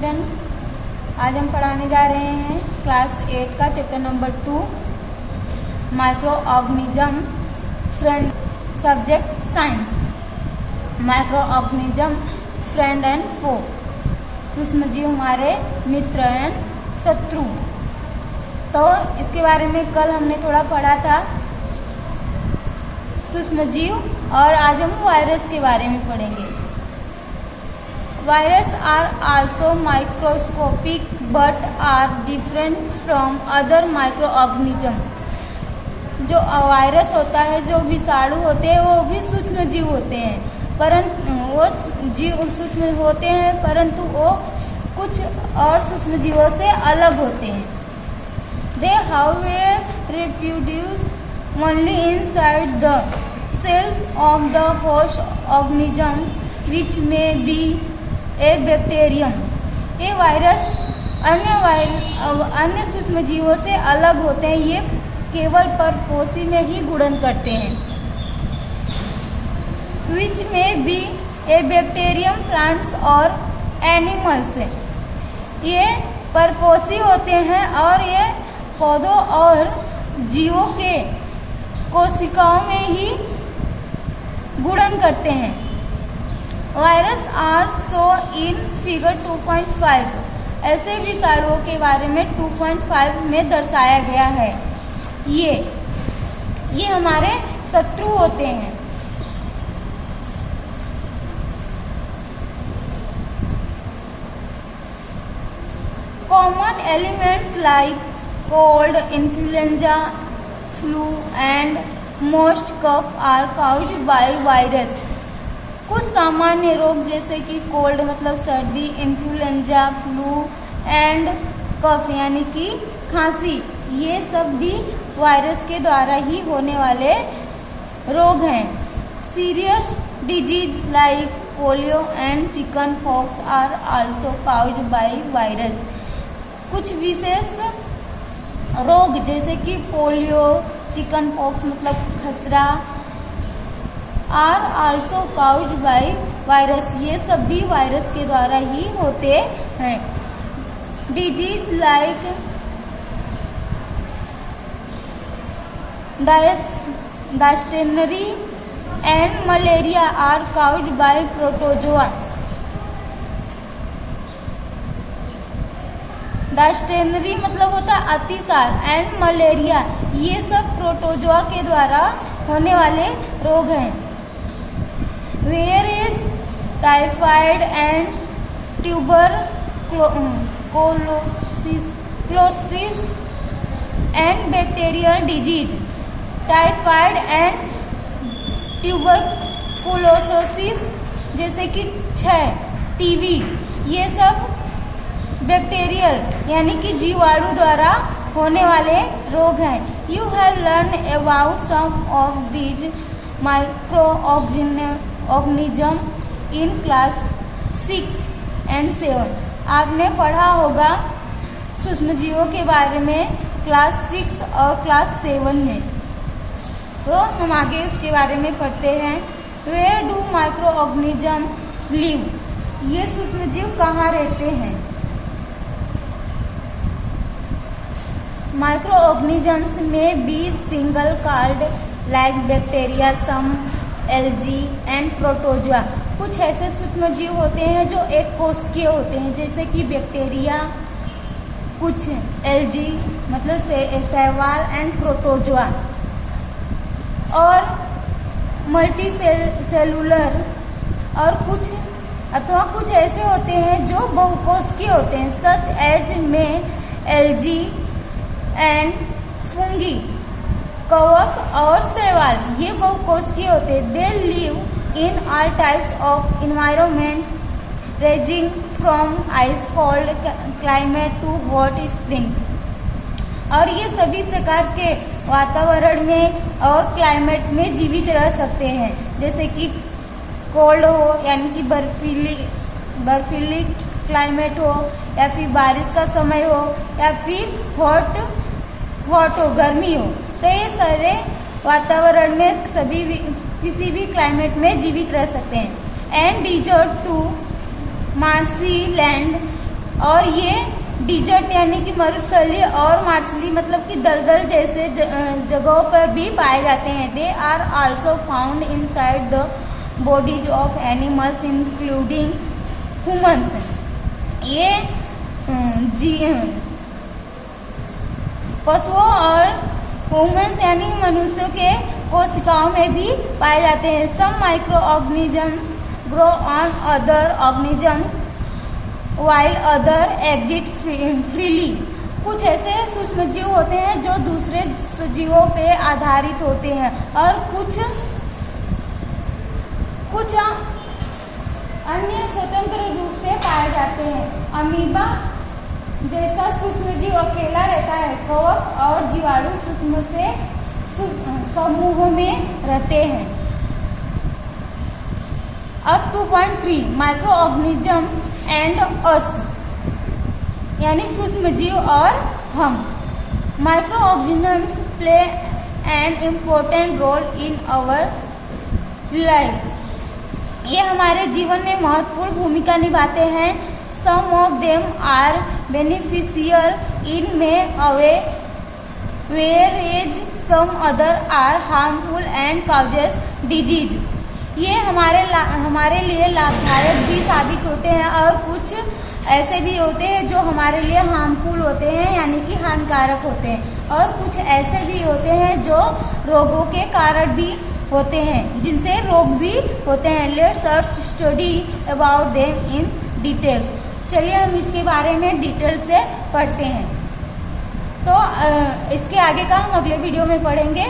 Student, आज हम पढ़ाने जा रहे हैं क्लास 8 का chapter number 2 microorganism friend, subject science. Microorganism friend and foe, सूक्ष्म जीव हमारे मित्र एंड शत्रु। तो इसके बारे में कल हमने थोड़ा पढ़ा था सूक्ष्म जीव, और आज हम वायरस के बारे में पढ़ेंगे। Virus are also microscopic but are different from other microorganism. जो वायरस होता है, जो विषाणु होते हैं, वो भी सूक्ष्म जीव होते हैं, परंतु वो जीव सूक्ष्म होते हैं, परंतु वो कुछ और सूक्ष्म जीवों से अलग होते हैं। दे however reproduce only inside the cells of the host organism, which may be a bacterium. ये वायरस अन्य सूक्ष्म जीवों से अलग होते हैं, ये केवल परपोषी में ही गुणन करते हैं। Which may be a bacterium, plants और एनिमल्स। ये परपोषी होते हैं और ये पौधों और जीवों के कोशिकाओं में ही गुणन करते हैं। Virus are show in figure 2.5। ऐसे विषाणुओं के बारे में 2.5 में दर्शाया गया है। ये हमारे शत्रु होते हैं। Common elements like cold, influenza, flu and most cough are caused by virus. कुछ सामान्य रोग जैसे कि कोल्ड मतलब सर्दी, इन्फ्लुएंजा, फ्लू एंड कफ यानी कि खांसी, ये सब भी वायरस के द्वारा ही होने वाले रोग हैं। Serious disease like polio and chickenpox are also caused by virus. कुछ विशेष रोग जैसे कि पोलियो, चिकन पॉक्स मतलब खसरा, are also caused by virus, ये सब भी वायरस के द्वारा ही होते हैं। Disease like dysentery and malaria are caused by protozoa. Dysentery मतलब होता है अतिसार, एंड मलेरिया, ये सब प्रोटोजोआ के द्वारा होने वाले रोग हैं। Where is typhoid and tuberculosis and bacterial disease. Typhoid and tuberculosis जैसे कि क्षय, टीबी, ये सब बैक्टीरियल यानी कि जीवाणु द्वारा होने वाले रोग हैं। You have learn about some of these microorganism in class 6 and 7। आपने पढ़ा होगा सूक्ष्म जीवों के बारे में क्लास 6 और क्लास 7 में। तो हम आगे उसके बारे में पढ़ते हैं। Where do microorganism live? ये सूक्ष्म जीव कहाँ रहते हैं? Microorganisms may be single-celled like bacteria, some algae and protozoa। कुछ ऐसे सूक्ष्म जीव होते हैं जो एक कोशिकीय होते हैं, जैसे कि बैक्टीरिया, कुछ एल्जी मतलब शैवाल एंड प्रोटोजोआ, और मल्टी सेलुलर, और कुछ ऐसे होते हैं जो बहुकोशिकीय होते हैं, सच एज में एल्जी एंड फंगी, कवक और शैवाल, ये बहुकोशिकीय होते हैं। They live in all types of environment ranging from ice cold climate to hot springs. और ये सभी प्रकार के वातावरण में और क्लाइमेट में जीवित रह सकते हैं, जैसे कि कोल्ड हो यानी कि बर्फीली क्लाइमेट हो, या फिर बारिश का समय हो, या फिर हॉट हो गर्मी हो। तो ये सारे वातावरण में किसी भी क्लाइमेट में जीवित रह सकते हैं। And desert to marshy land और ये डिजर्ट यानी कि मरुस्थलीय और मार्शली मतलब कि दलदल जैसे जगहों पर भी पाए जाते हैं। They are also found inside the bodies of animals including humans. ये पशुओं और ह्यूमन्स यानी मनुष्यों के कोशिकाओं में भी पाए जाते हैं। Some microorganisms grow on other organisms while other exist freely. कुछ ऐसे सूक्ष्म जीव होते हैं जो दूसरे जीवों पे आधारित होते हैं और कुछ अन्य स्वतंत्र रूप से पाए जाते हैं। अमीबा जैसा सूक्ष्म जीव अकेला रहता है। कवक और जीवाणु सूक्ष्म से समूह में रहते हैं। अब 2.3 माइक्रो ऑर्गेनिज्म एंड अस यानी सूक्ष्म जीव और हम। Microorganisms play an important role in our life. ये हमारे जीवन में महत्वपूर्ण भूमिका निभाते हैं। Some of them are beneficial in many ways whereas some other are harmful and causes disease। ये हमारे लिए लाभदायक भी साबित होते हैं और कुछ ऐसे भी होते हैं जो हमारे लिए हार्मफुल होते हैं यानी कि हानिकारक होते हैं, और कुछ ऐसे भी होते हैं जो रोगों के कारण भी होते हैं, जिनसे रोग भी होते हैं। Let's us study about them in details. चलिए हम इसके बारे में डिटेल से पढ़ते हैं। तो इसके आगे का हम अगले वीडियो में पढ़ेंगे।